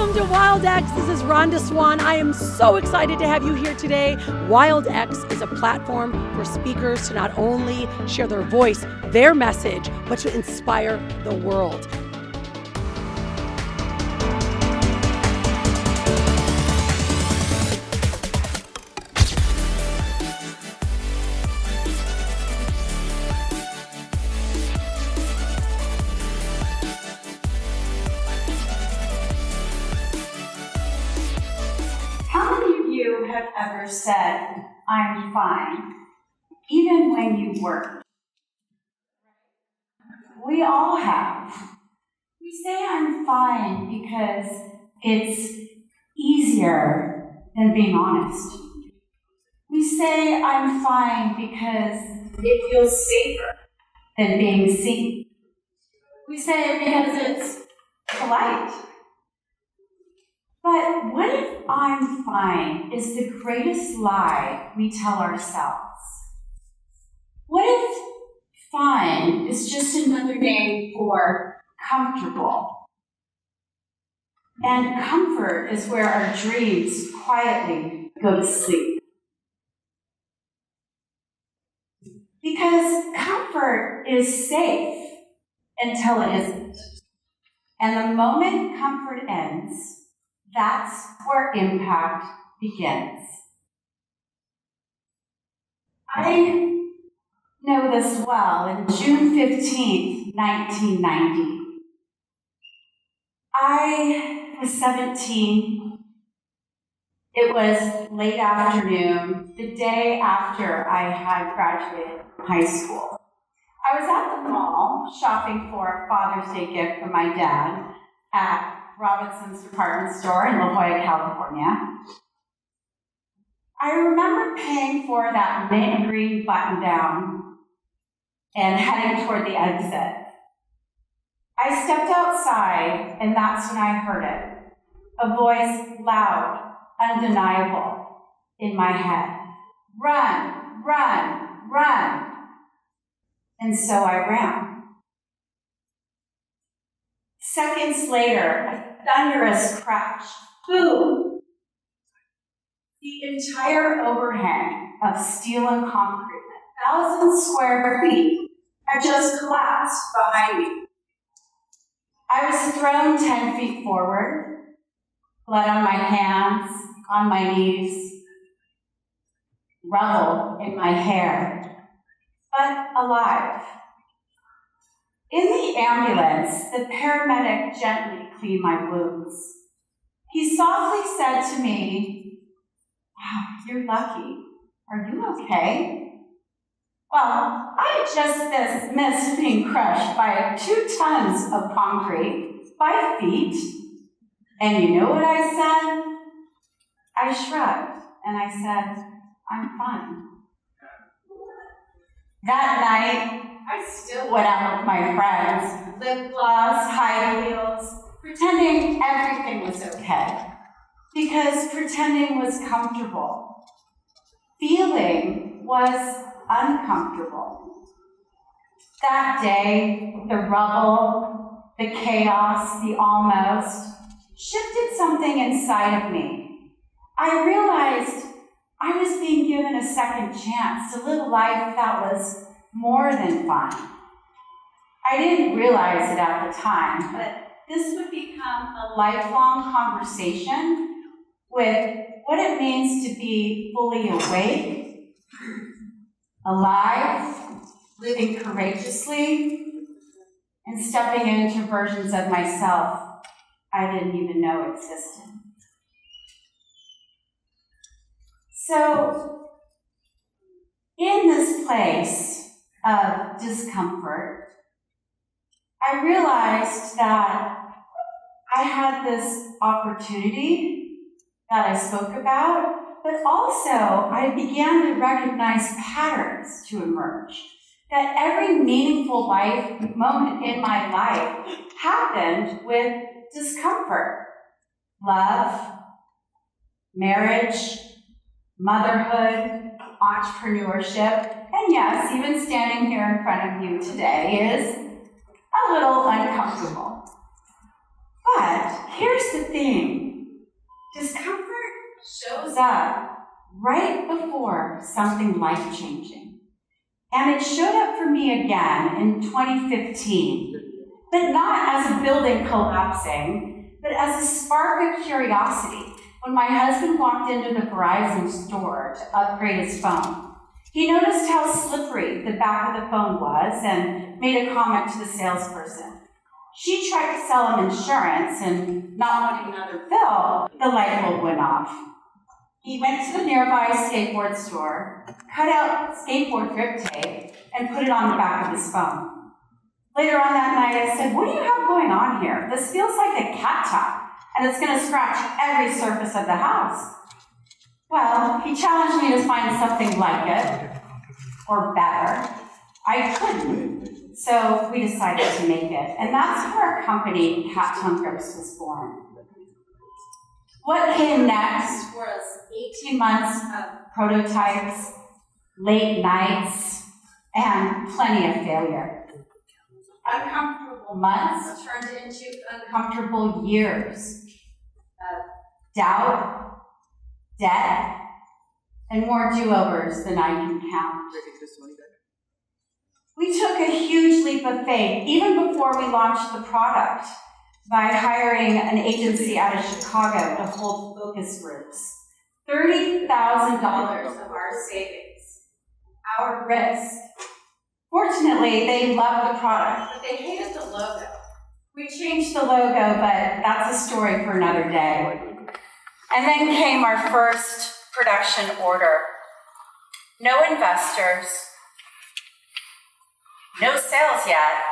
Welcome to Wild X. This is Rhonda Swan. I am so excited to have you here today. Wild X is a platform for speakers to not only share their voice, their message, but to inspire the world. Have ever said, I'm fine, even when you weren't? We all have. We say I'm fine because it's easier than being honest. We say I'm fine because it feels safer than being seen. We say it because it's polite. But what if I'm fine is the greatest lie we tell ourselves? What if fine is just another name for comfortable? And comfort is where our dreams quietly go to sleep. Because comfort is safe until it isn't. And the moment comfort ends, that's where impact begins. I know this well. In June 15th, 1990, I was 17. It was late afternoon, the day after I had graduated from high school. I was at the mall shopping for a Father's Day gift for my dad at Robinson's department store in La Jolla, California. I remember paying for that mint green button down and heading toward the exit. I stepped outside, and that's when I heard it. A voice loud, undeniable, in my head. Run, run, run. And so I ran. Seconds later, a thunderous crash. Boom! The entire overhang of steel and concrete, 1,000 square feet, had just collapsed behind me. I was thrown 10 feet forward, blood on my hands, on my knees, rubble in my hair, but alive. In the ambulance, the paramedic gently cleaned my wounds. He softly said to me, "Wow, you're lucky. Are you okay?" Well, I had just missed being crushed by 2 tons of concrete, 5 feet. And you know what I said? I shrugged and I said, I'm fine. That night, I still went out with my friends, lip gloss, high heels, pretending everything was okay. Because pretending was comfortable. Feeling was uncomfortable. That day, the rubble, the chaos, the almost, shifted something inside of me. I realized I was being given a second chance to live a life that was more than fun. I didn't realize it at the time, but this would become a lifelong conversation with what it means to be fully awake, alive, living courageously, and stepping into versions of myself I didn't even know existed. So, in this place of discomfort, I realized that I had this opportunity that I spoke about, but also I began to recognize patterns to emerge. That every meaningful moment in my life happened with discomfort. Love, marriage, motherhood, entrepreneurship, and yes, even standing here in front of you today is a little uncomfortable. But here's the thing. up right before something life-changing. And it showed up for me again in 2015, but not as a building collapsing, but as a spark of curiosity when my husband walked into the Verizon store to upgrade his phone. He noticed how slippery the back of the phone was and made a comment to the salesperson. She tried to sell him insurance, and not wanting another bill, the light bulb went off. He went to the nearby skateboard store, cut out skateboard grip tape, and put it on the back of his phone. Later on that night, I said, "What do you have going on here? This feels like a CatTongue, and it's going to scratch every surface of the house." Well, he challenged me to find something like it, or better. I couldn't, so we decided to make it. And that's how our company, CatTongue Grips, was born. What came next was 18 months of prototypes, late nights, and plenty of failure. Uncomfortable months turned into uncomfortable years of doubt, debt, and more do-overs than I can count. We took a huge leap of faith even before we launched the product by hiring an agency out of Chicago to hold focus groups. $30,000 of our savings, our risk. Fortunately, they loved the product, but they hated the logo. We changed the logo, but that's a story for another day. And then came our first production order. No investors, no sales yet,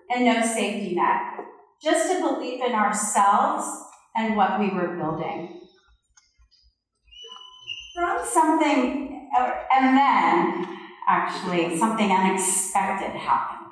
and no safety net. Just a belief in ourselves and what we were building. From something, and then, actually, something unexpected happened.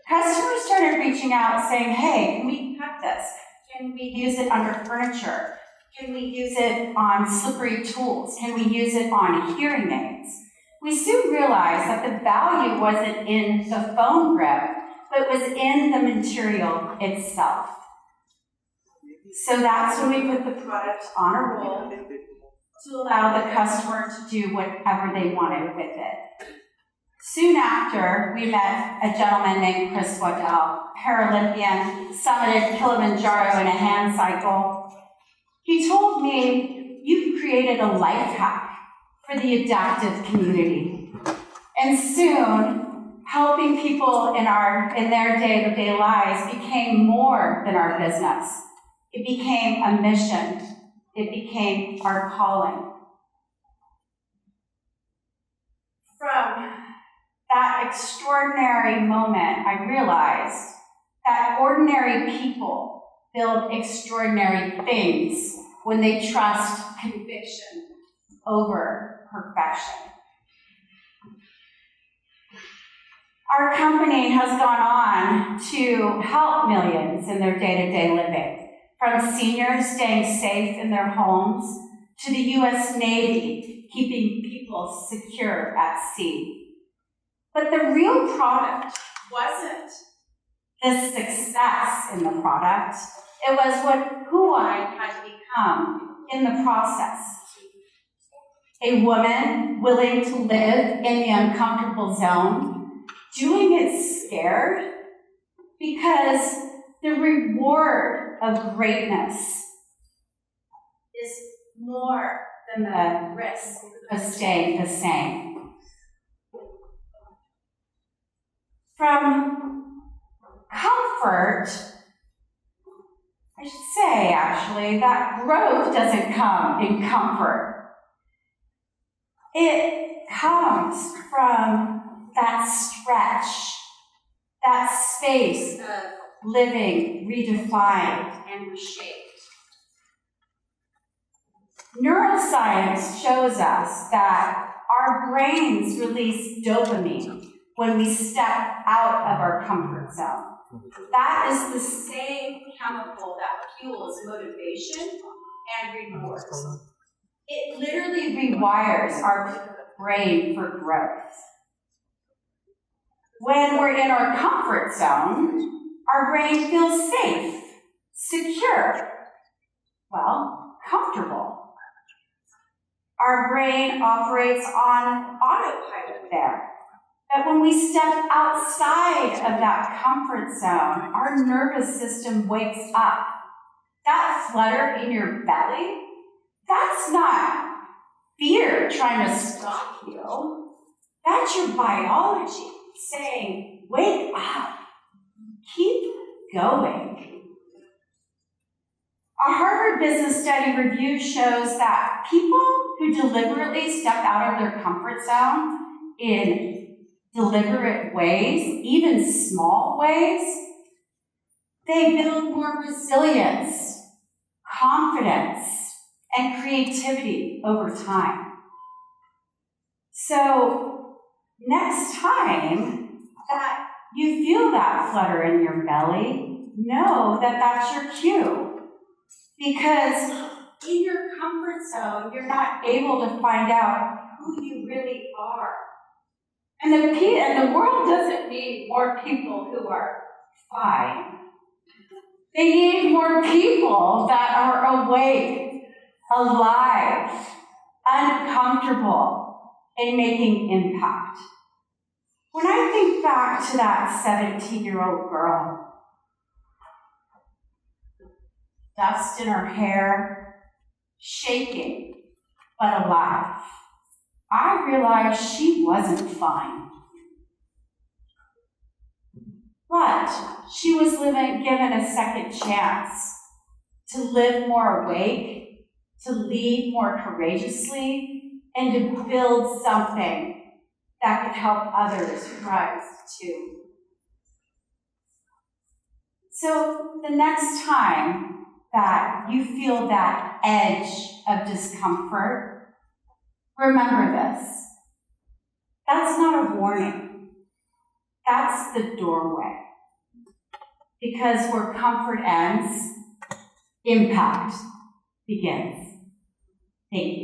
Customers started reaching out saying, "Hey, can we cut this? Can we use it under furniture? Can we use it on slippery tools? Can we use it on hearing aids?" We soon realized that the value wasn't in the phone grip, but was in the material itself. So that's when we put the product on a roll to allow the customer to do whatever they wanted with it. Soon after, we met a gentleman named Chris Waddell, Paralympian, summited Kilimanjaro in a hand cycle. He told me, "You've created a life hack for the adaptive community." And soon, helping people in their day-to-day lives became more than our business. It became a mission. It became our calling. From that extraordinary moment, I realized that ordinary people build extraordinary things when they trust conviction over perfection. Our company has gone on to help millions in their day-to-day living, from seniors staying safe in their homes to the U.S. Navy keeping people secure at sea. But the real product wasn't the success in the product. It was who I had to become in the process. A woman willing to live in the uncomfortable zone, doing it scared, because the reward of greatness is more than the risk of staying the same. From comfort, I should say, actually, that growth doesn't come in comfort. It comes from that stretch, that space of living redefined and reshaped. Neuroscience shows us that our brains release dopamine when we step out of our comfort zone. That is the same chemical that fuels motivation and rewards. It literally rewires our brain for growth. When we're in our comfort zone, our brain feels safe, secure, comfortable. Our brain operates on autopilot there. But when we step outside of that comfort zone, our nervous system wakes up. That flutter in your belly, that's not fear trying to stop you. That's your biology saying, wake up, keep going. A Harvard Business Study review shows that people who deliberately step out of their comfort zone in deliberate ways, even small ways, they build more resilience, confidence, and creativity over time. So next time that you feel that flutter in your belly, know that that's your cue. Because in your comfort zone, you're not able to find out who you really are. And the world doesn't need more people who are fine. They need more people that are awake, alive, uncomfortable, and making impact. When I think back to that 17-year-old girl, dust in her hair, shaking, but alive, I realized she wasn't fine. But she was given a second chance to live more awake, to lead more courageously, and to build something that could help others rise too. So the next time that you feel that edge of discomfort, remember this. That's not a warning. That's the doorway. Because where comfort ends, impact begins. Thank you.